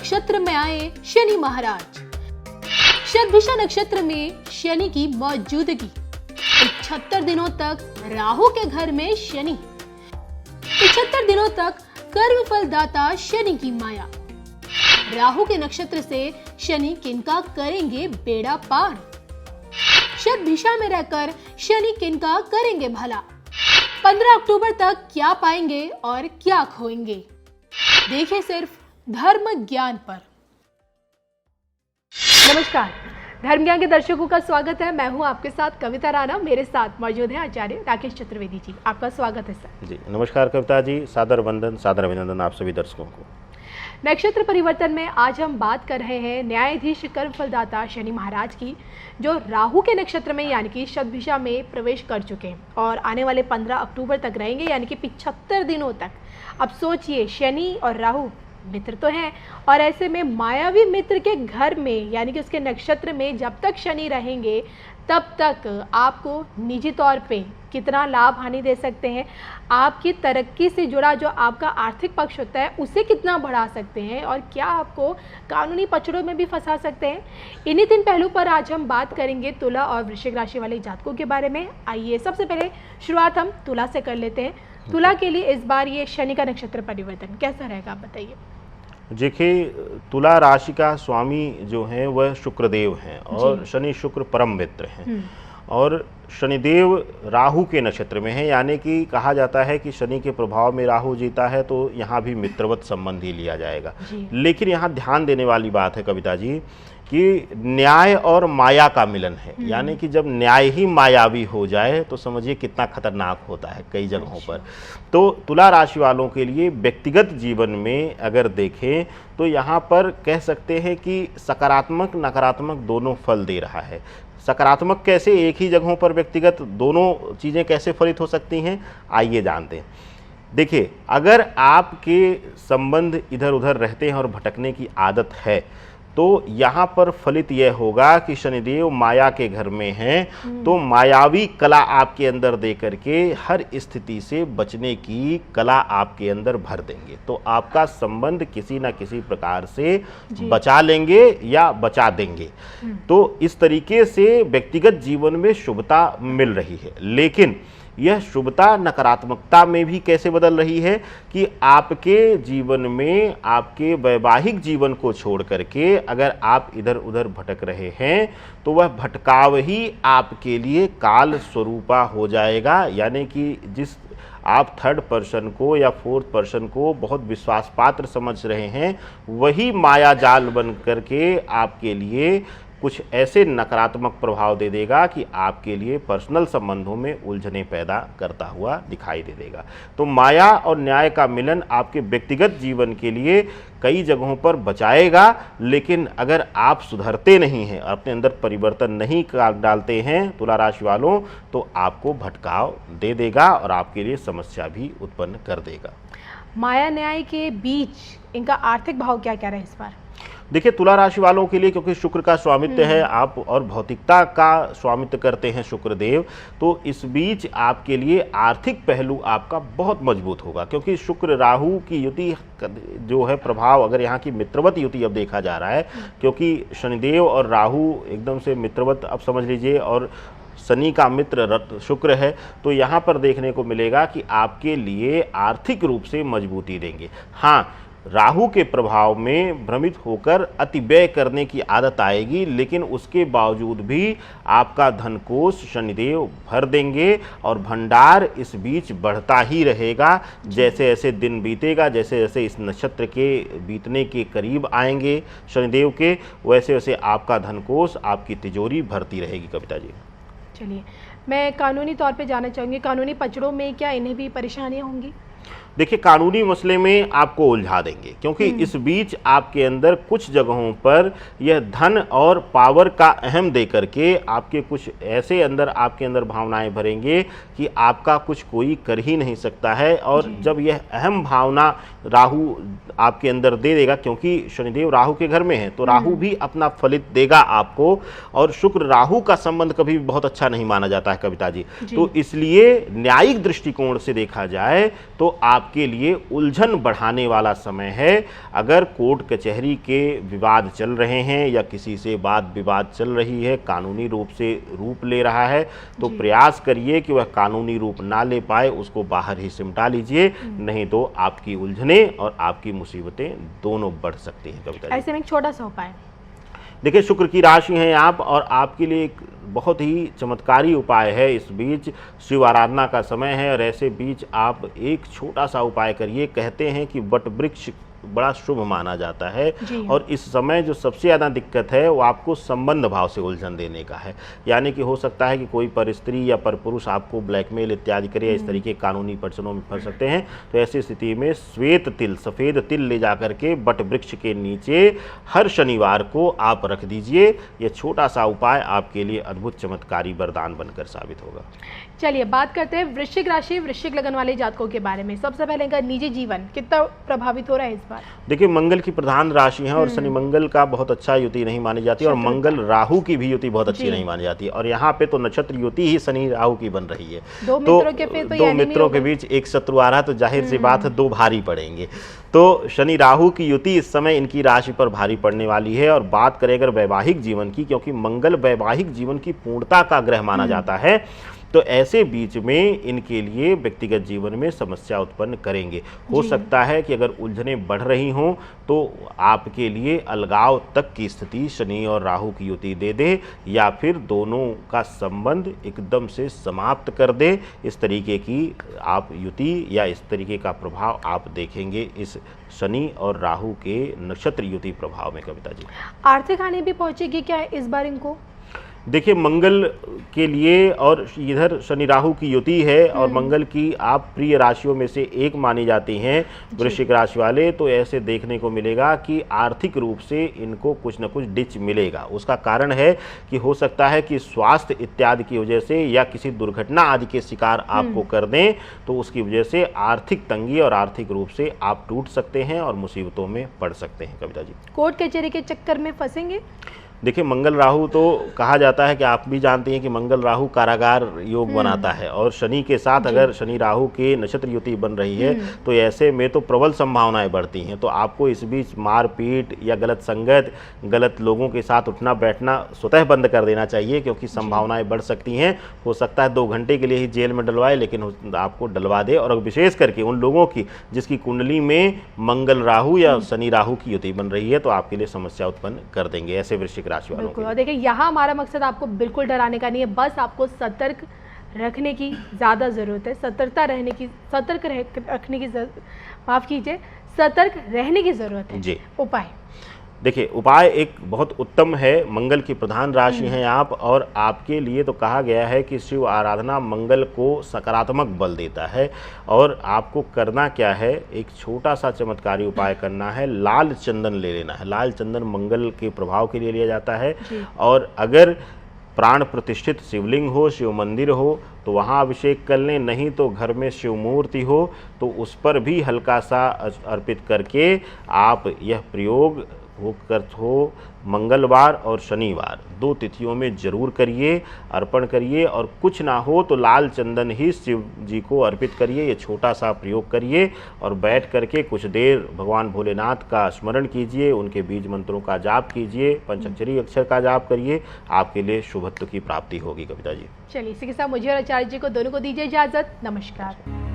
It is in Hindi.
नक्षत्र में आए शनि महाराज। शतभिषा नक्षत्र में शनि की मौजूदगी। 75 दिनों तक राहु के घर में शनि। 75 दिनों तक कर्म फलदाता शनि की माया। राहु के नक्षत्र से शनि किनका करेंगे बेड़ा पार। शतभिषा में रहकर शनि किनका करेंगे भला। 15 अक्टूबर तक क्या पाएंगे और क्या खोएंगे, देखिए सिर्फ धर्म ज्ञान पर। नमस्कार, धर्म ज्ञान के दर्शकों का स्वागत है। मैं हूं आपके साथ कविता राणा। मेरे साथ मौजूद है आचार्य राकेश चतुर्वेदी जी। आपका स्वागत है सर। जी नमस्कार कविता जी, सादर वंदन, सादर अभिनंदन आप सभी दर्शकों को। नक्षत्र परिवर्तन में आज हम बात कर रहे हैं न्यायाधीश कर्म फलदाता शनि महाराज की, जो राहु के नक्षत्र में यानी कि शतभिषा में प्रवेश कर चुके हैं और आने वाले 15 अक्टूबर तक रहेंगे, यानी कि 75 दिनों तक। अब सोचिए, शनि और राहु मित्र तो हैं और ऐसे में मायावी मित्र के घर में यानी कि उसके नक्षत्र में जब तक शनि रहेंगे तब तक आपको निजी तौर पे कितना लाभ हानि दे सकते हैं, आपकी तरक्की से जुड़ा जो आपका आर्थिक पक्ष होता है उसे कितना बढ़ा सकते हैं और क्या आपको कानूनी पचड़ों में भी फंसा सकते हैं। इन्हीं 3 पहलू पर आज हम बात करेंगे तुला और वृश्चिक राशि वाले जातकों के बारे में। आइए सबसे पहले शुरुआत हम तुला से कर लेते हैं। तुला के लिए इस बार ये शनि का नक्षत्र परिवर्तन कैसा रहेगा, आप बताइए। देखिए, तुला राशि का स्वामी जो है वह शुक्रदेव हैं और शनि शुक्र परम मित्र हैं और शनिदेव राहु के नक्षत्र में है, यानी कि कहा जाता है कि शनि के प्रभाव में राहु जीता है तो यहाँ भी मित्रवत संबंध ही लिया जाएगा। लेकिन यहाँ ध्यान देने वाली बात है कविता जी कि न्याय और माया का मिलन है, यानी कि जब न्याय ही मायावी हो जाए तो समझिए कितना खतरनाक होता है कई जगहों पर। तो तुला राशि वालों के लिए व्यक्तिगत जीवन में अगर देखें तो यहाँ पर कह सकते हैं कि सकारात्मक नकारात्मक दोनों फल दे रहा है। सकारात्मक कैसे, एक ही जगहों पर व्यक्तिगत दोनों चीज़ें कैसे फलित हो सकती हैं, आइए जानते हैं। देखिए, अगर आपके संबंध इधर उधर रहते हैं और भटकने की आदत है तो यहाँ पर फलित यह होगा कि शनिदेव माया के घर में हैं तो मायावी कला आपके अंदर दे करके हर स्थिति से बचने की कला आपके अंदर भर देंगे, तो आपका संबंध किसी न किसी प्रकार से बचा लेंगे या बचा देंगे। तो इस तरीके से व्यक्तिगत जीवन में शुभता मिल रही है, लेकिन यह शुभता नकारात्मकता में भी कैसे बदल रही है कि आपके जीवन में आपके वैवाहिक जीवन को छोड़ करके अगर आप इधर उधर भटक रहे हैं तो वह भटकाव ही आपके लिए काल स्वरूपा हो जाएगा, यानी कि जिस आप थर्ड पर्सन को या फोर्थ पर्सन को बहुत विश्वास पात्र समझ रहे हैं वही माया जाल बन करके आपके लिए कुछ ऐसे नकारात्मक प्रभाव दे देगा कि आपके लिए पर्सनल संबंधों में उलझने पैदा करता हुआ दिखाई दे देगा। तो माया और न्याय का मिलन आपके व्यक्तिगत जीवन के लिए कई जगहों पर बचाएगा, लेकिन अगर आप सुधरते नहीं हैं, अपने अंदर परिवर्तन नहीं डालते हैं तुला राशि वालों, तो आपको भटकाव दे देगा और आपके लिए समस्या भी उत्पन्न कर देगा। माया न्याय के बीच इनका आर्थिक भाव क्या क्या रहे इस बार? देखिए, तुला राशि वालों के लिए क्योंकि शुक्र का स्वामित्व है, आप और भौतिकता का स्वामित्व करते हैं शुक्रदेव, तो इस बीच आपके लिए आर्थिक पहलू आपका बहुत मजबूत होगा, क्योंकि शुक्र राहु की युति जो है प्रभाव, अगर यहाँ की मित्रवत युति अब देखा जा रहा है, क्योंकि शनिदेव और राहु एकदम से मित्रवत अब समझ लीजिए और शनि का मित्र शुक्र है, तो यहाँ पर देखने को मिलेगा कि आपके लिए आर्थिक रूप से मजबूती देंगे। हाँ, राहु के प्रभाव में भ्रमित होकर अति व्यय करने की आदत आएगी, लेकिन उसके बावजूद भी आपका धनकोष शनिदेव भर देंगे और भंडार इस बीच बढ़ता ही रहेगा। जैसे जैसे दिन बीतेगा, जैसे जैसे इस नक्षत्र के बीतने के करीब आएंगे शनिदेव के, वैसे वैसे आपका धनकोष, आपकी तिजोरी भरती रहेगी कविता जी। चलिए, मैं कानूनी तौर पे जानना चाहूँगी, कानूनी पचड़ों में क्या इन्हें भी परेशानियाँ होंगी? देखिए, कानूनी मसले में आपको उलझा देंगे, क्योंकि इस बीच आपके अंदर कुछ जगहों पर यह धन और पावर का अहम दे करके आपके कुछ ऐसे अंदर आपके अंदर भावनाएं भरेंगे कि आपका कुछ कोई कर ही नहीं सकता है। और जब यह अहम भावना राहु आपके अंदर दे देगा, क्योंकि शनिदेव राहु के घर में है, तो राहु भी अपना फलित देगा आपको। और शुक्र राहु का संबंध कभी भी बहुत अच्छा नहीं माना जाता है कविता जी। तो इसलिए न्यायिक दृष्टिकोण से देखा जाए तो आप आपके लिए उलझन बढ़ाने वाला समय है। अगर कोर्ट कचहरी के विवाद चल रहे हैं या किसी से वाद विवाद चल रही है, कानूनी रूप से रूप ले रहा है, तो प्रयास करिए कि वह कानूनी रूप ना ले पाए, उसको बाहर ही सिमटा लीजिए, नहीं तो आपकी उलझने और आपकी मुसीबतें दोनों बढ़ सकती हैं। कविता जी, ऐसे में एक छोटा सा उपाय। देखिए, शुक्र की राशि हैं आप, और आपके लिए एक बहुत ही चमत्कारी उपाय है। इस बीच शिव आराधना का समय है, और ऐसे बीच आप एक छोटा सा उपाय करिए। कहते हैं कि वट वृक्ष बड़ा शुभ माना जाता है, और इस समय जो सबसे ज़्यादा दिक्कत है वो आपको संबंध भाव से उलझन देने का है। यानी कि हो सकता है कि कोई पर स्त्री या पर पुरुष आपको ब्लैकमेल इत्यादि करे, इस तरीके कानूनी प्रश्नों में फंस सकते हैं। तो ऐसी स्थिति में श्वेत तिल, सफ़ेद तिल ले जा करके वट वृक्ष के नीचे हर शनिवार को आप रख दीजिए। ये छोटा सा उपाय आपके लिए अद्भुत चमत्कारी वरदान बनकर साबित होगा। चलिए बात करते हैं वृश्चिक राशि, वृश्चिक लगन वाले जातकों के बारे में। सबसे पहले इनका निजी जीवन कितना प्रभावित हो रहा है इस बार? देखिए, मंगल की प्रधान राशि है, और शनि मंगल का बहुत अच्छा युति नहीं मानी जाती, और मंगल राहु की भी युति बहुत अच्छी नहीं मानी जाती है। और यहाँ पे तो नक्षत्र युति ही शनि राहु की बन रही है। दो मित्रों के बीच एक शत्रु आ रहा, तो जाहिर सी बात है दो भारी पड़ेंगे। तो शनि राहु की युति इस समय इनकी राशि पर भारी पड़ने वाली है। और बात करें अगर वैवाहिक जीवन की, क्योंकि मंगल वैवाहिक जीवन की पूर्णता का ग्रह माना जाता है, तो ऐसे बीच में इनके लिए व्यक्तिगत जीवन में समस्या उत्पन्न करेंगे। हो सकता है कि अगर उलझनें बढ़ रही हों तो आपके लिए अलगाव तक की स्थिति शनि और राहु की युति दे दे, या फिर दोनों का संबंध एकदम से समाप्त कर दे। इस तरीके की आप युति या इस तरीके का प्रभाव आप देखेंगे इस शनि और राहु के नक्षत्र युति प्रभाव में। कविता जी, आर्थिक हानि भी पहुंचेगी क्या इस बार इनको? देखिए, मंगल के लिए और इधर शनि राहु की युति है, और मंगल की आप प्रिय राशियों में से एक मानी जाती हैं वृश्चिक राशि वाले। तो ऐसे देखने को मिलेगा कि आर्थिक रूप से इनको कुछ न कुछ डिच मिलेगा। उसका कारण है कि हो सकता है कि स्वास्थ्य इत्यादि की वजह से या किसी दुर्घटना आदि के शिकार आपको कर दें, तो उसकी वजह से आर्थिक तंगी और आर्थिक रूप से आप टूट सकते हैं और मुसीबतों में पड़ सकते हैं। कविता जी, कोर्ट कचहरी के चक्कर में फंसेंगे? देखिए, मंगल राहु तो कहा जाता है कि आप भी जानते हैं कि मंगल राहु कारागार योग बनाता है, और शनि के साथ अगर शनि राहु के नक्षत्र युति बन रही है तो ऐसे में तो प्रबल संभावनाएं बढ़ती हैं। तो आपको इस बीच मारपीट या गलत संगत, गलत लोगों के साथ उठना बैठना स्वतः बंद कर देना चाहिए, क्योंकि संभावनाएं बढ़ सकती हैं। हो सकता है 2 घंटे के लिए ही जेल में डलवाए, लेकिन आपको डलवा दे। और विशेष करके उन लोगों की जिसकी कुंडली में मंगल राहु या शनि राहु की युति बन रही है, तो आपके लिए समस्या उत्पन्न कर देंगे ऐसे वृश्चिक राशि वालों को। देखिए, यहाँ हमारा मकसद आपको बिल्कुल डराने का नहीं है, बस आपको सतर्क रखने की ज़्यादा ज़रूरत है। सतर्क रहने की माफ़ कीजिए, सतर्क रहने की ज़रूरत है जी। उपाय देखिए, उपाय एक बहुत उत्तम है। मंगल की प्रधान राशि हैं आप, और आपके लिए तो कहा गया है कि शिव आराधना मंगल को सकारात्मक बल देता है। और आपको करना क्या है, एक छोटा सा चमत्कारी उपाय करना है। लाल चंदन ले लेना है। लाल चंदन मंगल के प्रभाव के लिए लिया जाता है, और अगर प्राण प्रतिष्ठित शिवलिंग हो, शिव मंदिर हो, तो वहाँ अभिषेक कर लें। नहीं तो घर में शिव मूर्ति हो तो उस पर भी हल्का सा अर्पित करके आप यह प्रयोग हो मंगलवार और शनिवार 2 तिथियों में जरूर करिए, अर्पण करिए। और कुछ ना हो तो लाल चंदन ही शिव जी को अर्पित करिए। ये छोटा सा प्रयोग करिए, और बैठ करके कुछ देर भगवान भोलेनाथ का स्मरण कीजिए, उनके बीज मंत्रों का जाप कीजिए, पंचाक्षरी अक्षर का जाप करिए। आपके लिए शुभत्व की प्राप्ति होगी। कविता जी, चलिए इसी के साथ मुझे और आचार्य जी को दोनों को दीजिए इजाजत। नमस्कार।